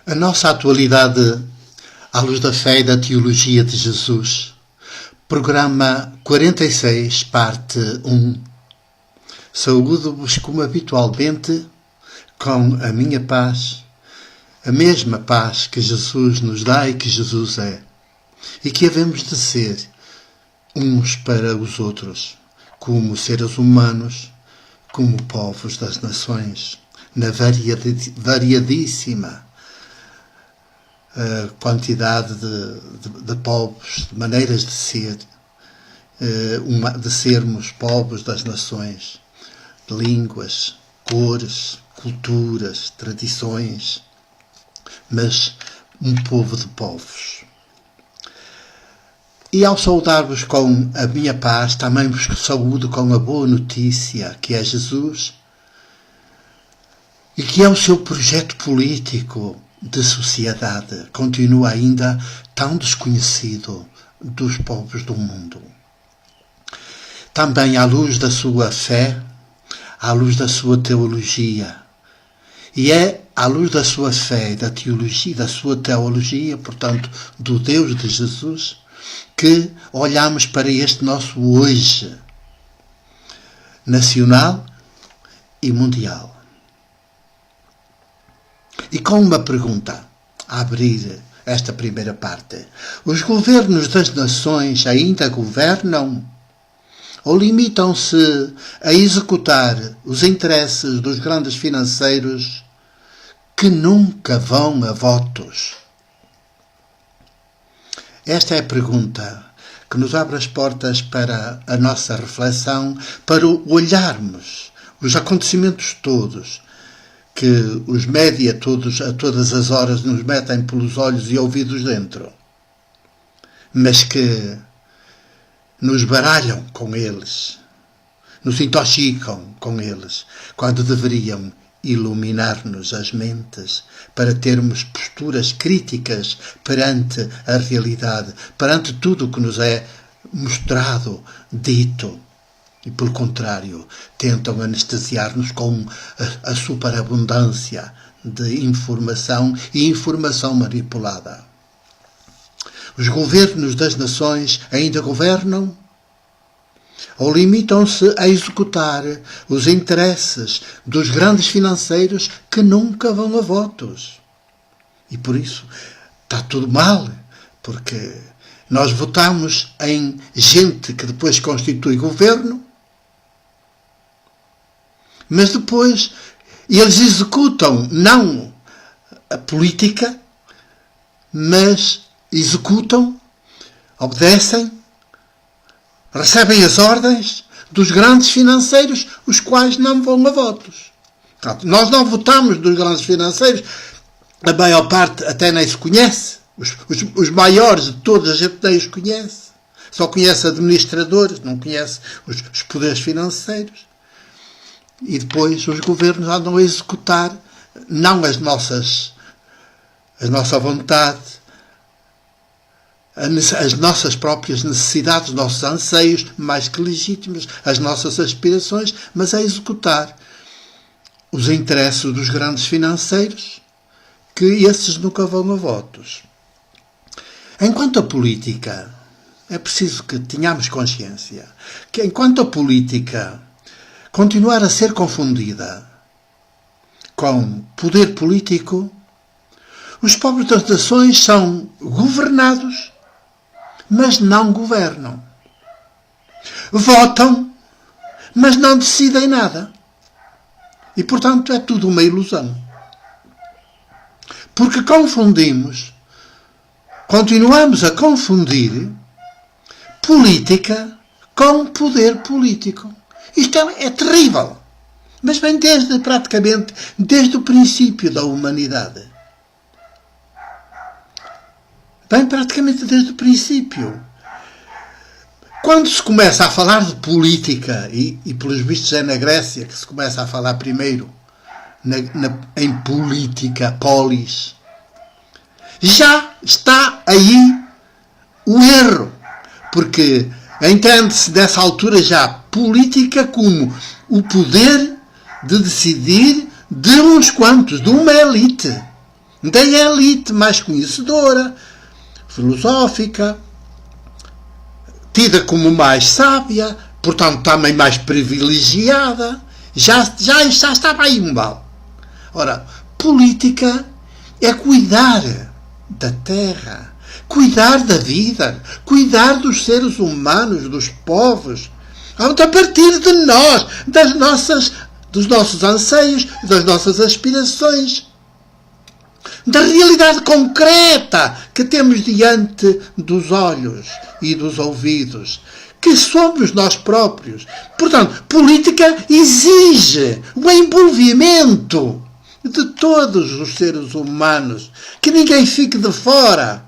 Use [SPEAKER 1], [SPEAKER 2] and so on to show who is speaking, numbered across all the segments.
[SPEAKER 1] A nossa atualidade à luz da fé e da teologia de Jesus. Programa 46, parte 1. Saúdo-vos como habitualmente com a minha paz, a mesma paz que Jesus nos dá e que Jesus é, e que havemos de ser uns para os outros, como seres humanos, como povos das nações, na variadíssima quantidade de povos, de maneiras de ser, de sermos povos das nações, de línguas, cores, culturas, tradições, mas um povo de povos. E ao saudar-vos com a minha paz, também vos saúdo com a boa notícia, que é Jesus, e que é o seu projeto político de sociedade, continua ainda tão desconhecido dos povos do mundo. Também à luz da sua fé, à luz da sua teologia, e é à luz da sua fé e da teologia, portanto, do Deus de Jesus, que olhamos para este nosso hoje, nacional e mundial. E com uma pergunta a abrir esta primeira parte. Os governos das nações ainda governam? Ou limitam-se a executar os interesses dos grandes financeiros que nunca vão a votos? Esta é a pergunta que nos abre as portas para a nossa reflexão, para olharmos os acontecimentos todos que os média a todas as horas nos metem pelos olhos e ouvidos dentro, mas que nos baralham com eles, nos intoxicam com eles, quando deveriam iluminar-nos as mentes para termos posturas críticas perante a realidade, perante tudo o que nos é mostrado, dito. E, pelo contrário, tentam anestesiar-nos com a superabundância de informação e informação manipulada. Os governos das nações ainda governam? Ou limitam-se a executar os interesses dos grandes financeiros que nunca vão a votos? E por isso está tudo mal, porque nós votamos em gente que depois constitui governo, mas depois eles executam não a política, mas executam, obedecem, recebem as ordens dos grandes financeiros, os quais não vão a votos. Portanto, nós não votamos dos grandes financeiros, a maior parte até nem se conhece, os maiores de todos a gente nem os conhece, só conhece administradores, não conhece os poderes financeiros. E depois os governos andam a executar não a nossa vontade, as nossas próprias necessidades, os nossos anseios, mais que legítimos, as nossas aspirações, mas a executar os interesses dos grandes financeiros, que esses nunca vão a votos. Enquanto a política, é preciso que tenhamos consciência que enquanto a política continuar a ser confundida com poder político, os povos das nações são governados, mas não governam. Votam, mas não decidem nada. E, portanto, é tudo uma ilusão. Porque continuamos a confundir política com poder político. Isto é terrível, mas vem praticamente desde o princípio da humanidade. Vem praticamente desde o princípio. Quando se começa a falar de política, e pelos vistos é na Grécia que se começa a falar primeiro em política, polis, já está aí o erro, porque entende-se dessa altura já política como o poder de decidir de uns quantos, de uma elite, da elite mais conhecedora, filosófica, tida como mais sábia, portanto também mais privilegiada. Já estava aí um mal. Ora, política é cuidar da terra, cuidar da vida, cuidar dos seres humanos, dos povos, a partir de nós, dos nossos anseios, das nossas aspirações, da realidade concreta que temos diante dos olhos e dos ouvidos, que somos nós próprios. Portanto, política exige o envolvimento de todos os seres humanos, que ninguém fique de fora.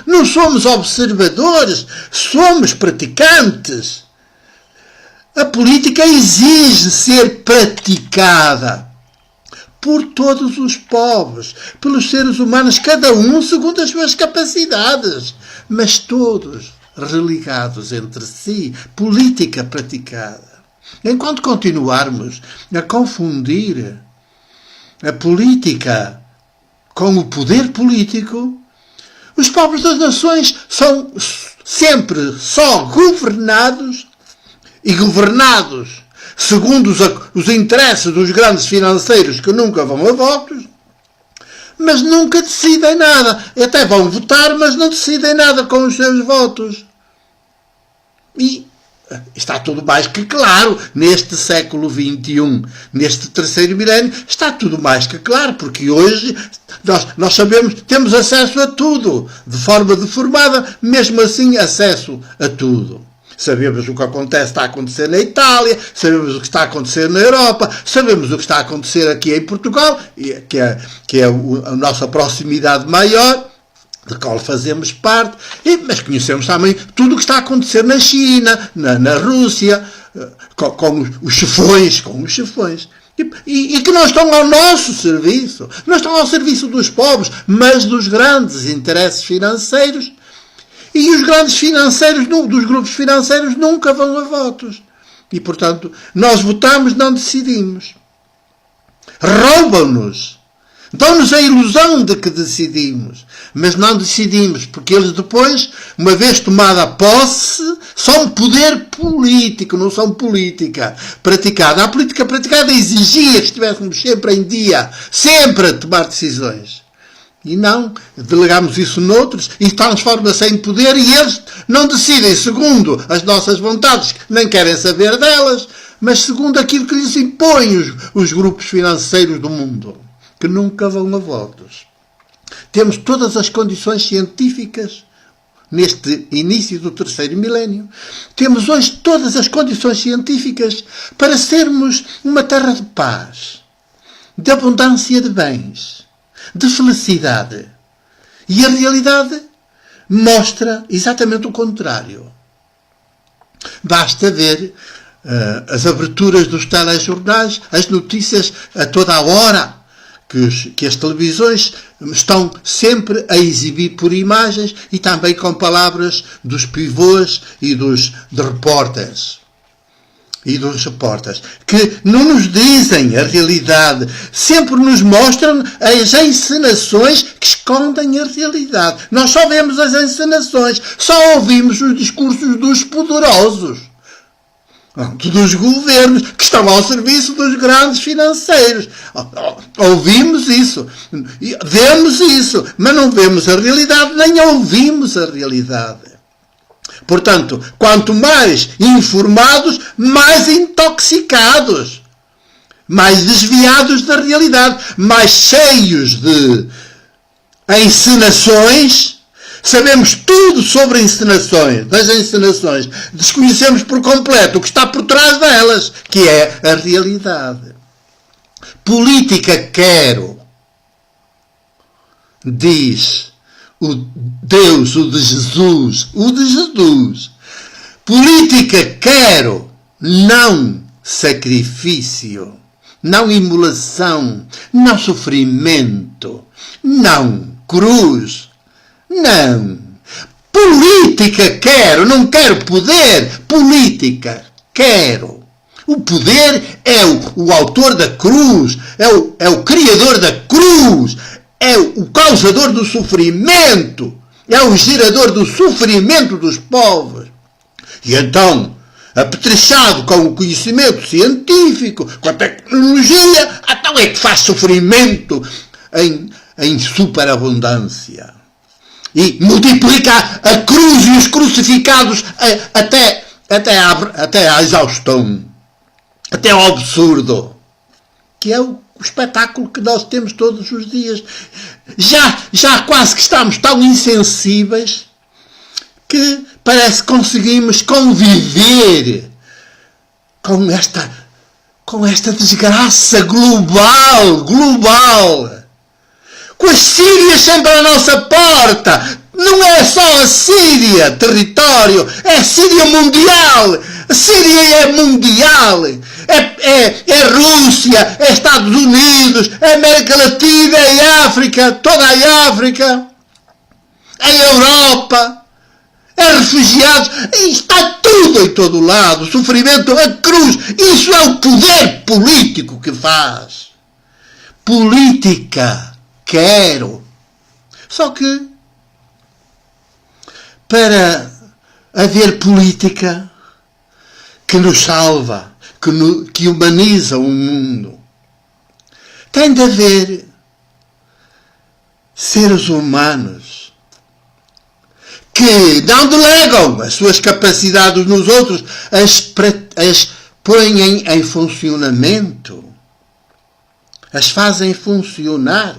[SPEAKER 1] Não somos observadores, somos praticantes. A política exige ser praticada por todos os povos, pelos seres humanos, cada um segundo as suas capacidades, mas todos religados entre si, política praticada. Enquanto continuarmos a confundir a política com o poder político, os povos das nações são sempre só governados e governados segundo os interesses dos grandes financeiros que nunca vão a votos, mas nunca decidem nada. Até vão votar, mas não decidem nada com os seus votos. E está tudo mais que claro neste século XXI, neste terceiro milénio, está tudo mais que claro, porque hoje nós sabemos, temos acesso a tudo, de forma deformada, mesmo assim acesso a tudo. Sabemos o que está a acontecer na Itália, sabemos o que está a acontecer na Europa, sabemos o que está a acontecer aqui em Portugal, que é a nossa proximidade maior, de qual fazemos parte, mas conhecemos também tudo o que está a acontecer na China, na Rússia, com os chefões, e que não estão ao nosso serviço, não estão ao serviço dos povos, mas dos grandes interesses financeiros. E os grandes financeiros, dos grupos financeiros, nunca vão a votos. E, portanto, nós votamos, não decidimos. Roubam-nos. Dão-nos a ilusão de que decidimos. Mas não decidimos, porque eles depois, uma vez tomada a posse, são poder político, não são política praticada. A política praticada exigia que estivéssemos sempre em dia, sempre a tomar decisões. E não, delegamos isso noutros e transforma-se em poder e eles não decidem segundo as nossas vontades, nem querem saber delas, mas segundo aquilo que lhes impõem os grupos financeiros do mundo, que nunca vão a votos. Temos todas as condições científicas neste início do terceiro milénio. Temos hoje todas as condições científicas para sermos uma terra de paz, de abundância de bens, de felicidade. E a realidade mostra exatamente o contrário. Basta ver as aberturas dos telejornais, as notícias a toda a hora, que as televisões estão sempre a exibir por imagens e também com palavras dos pivôs e dos repórteres. Que não nos dizem a realidade, sempre nos mostram as encenações que escondem a realidade. Nós só vemos as encenações, só ouvimos os discursos dos poderosos, dos governos, que estão ao serviço dos grandes financeiros. Ouvimos isso, vemos isso, mas não vemos a realidade, nem ouvimos a realidade. Portanto, quanto mais informados, mais intoxicados, mais desviados da realidade, mais cheios de encenações. Sabemos tudo sobre das encenações. Desconhecemos por completo o que está por trás delas, que é a realidade. Política quero, diz o Deus, o de Jesus. Política quero, não sacrifício, não imolação, não sofrimento, não cruz, não. Política quero, não quero poder, política quero. O poder é o autor da cruz, é o criador da cruz. é o causador do sofrimento, é o gerador do sofrimento dos povos. E então, apetrechado com o conhecimento científico, com a tecnologia, então é que faz sofrimento em superabundância. E multiplica a cruz e os crucificados até à exaustão, até ao absurdo, que é o espetáculo que nós temos todos os dias. Já quase que estamos tão insensíveis que parece que conseguimos conviver com esta desgraça global, com as Sírias sempre à nossa porta. Não é só a Síria, território, é a Síria mundial. A Síria é mundial. É Rússia, é Estados Unidos, é América Latina, é África, toda a África, é Europa, é refugiados, está tudo em todo lado. O sofrimento, a cruz, isso é o poder político que faz. Política, quero. Só que, para haver política que nos salva, que humaniza o mundo, tem de haver seres humanos que não delegam as suas capacidades nos outros, as põem em funcionamento, as fazem funcionar.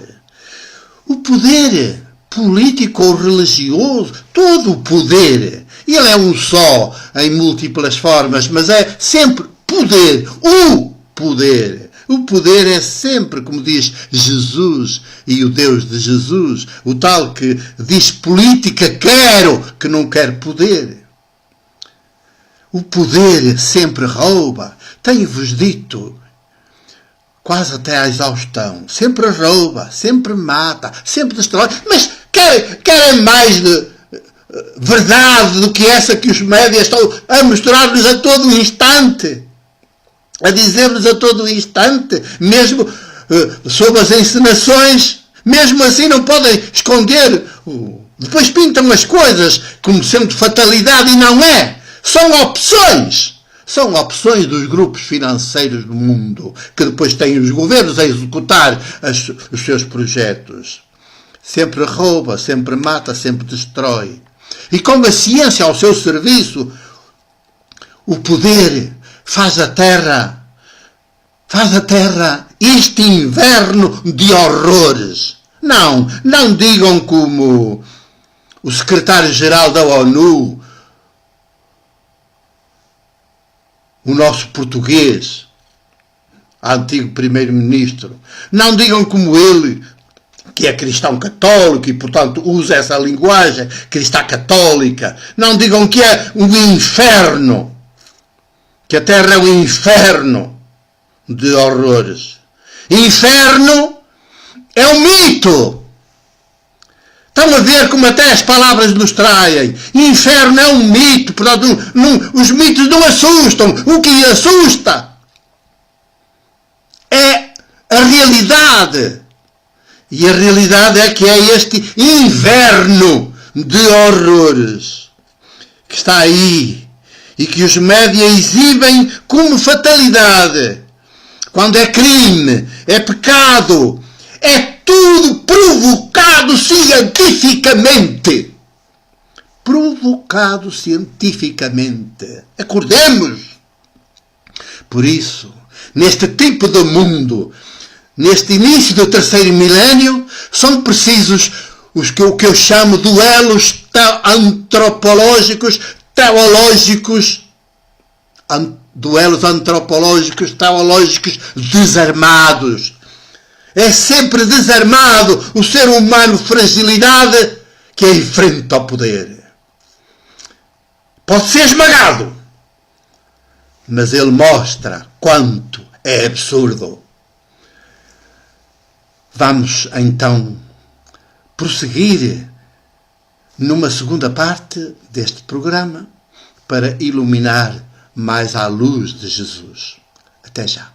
[SPEAKER 1] O poder político ou religioso, todo o poder, ele é um só, em múltiplas formas, mas é sempre poder, o poder. O poder é sempre, como diz Jesus e o Deus de Jesus, o tal que diz política quero, que não quer poder. O poder sempre rouba. Tenho-vos dito, quase até à exaustão, sempre rouba, sempre mata, sempre destrói, mas querem mais de verdade do que essa que os médias estão a mostrar-nos a todo instante, a dizer-nos a todo instante, mesmo sob as encenações, mesmo assim não podem esconder. Depois pintam as coisas como sendo fatalidade e não é. São opções. São opções dos grupos financeiros do mundo, que depois têm os governos a executar os seus projetos. Sempre rouba, sempre mata, sempre destrói. E com a ciência ao seu serviço, o poder faz a Terra este inverno de horrores. Não digam como o secretário-geral da ONU, o nosso português, antigo primeiro-ministro. Não digam como ele, que é cristão católico e, portanto, usa essa linguagem cristã católica. Não digam que é um inferno, que a Terra é um inferno de horrores. Inferno é um mito. Estão a ver como até as palavras nos traem. Inferno é um mito. Portanto, os mitos não assustam. O que assusta é a realidade. E a realidade é que é este inverno de horrores que está aí e que os médias exibem como fatalidade. Quando é crime, é pecado, é tudo provocado cientificamente. Provocado cientificamente. Acordemos! Por isso, neste tipo de mundo, neste início do terceiro milénio, são precisos o que eu chamo duelos antropológicos, teológicos, duelos antropológicos, teológicos desarmados. É sempre desarmado o ser humano, fragilidade, que enfrenta o poder. Pode ser esmagado, mas ele mostra quanto é absurdo. Vamos então prosseguir numa segunda parte deste programa para iluminar mais à luz de Jesus. Até já.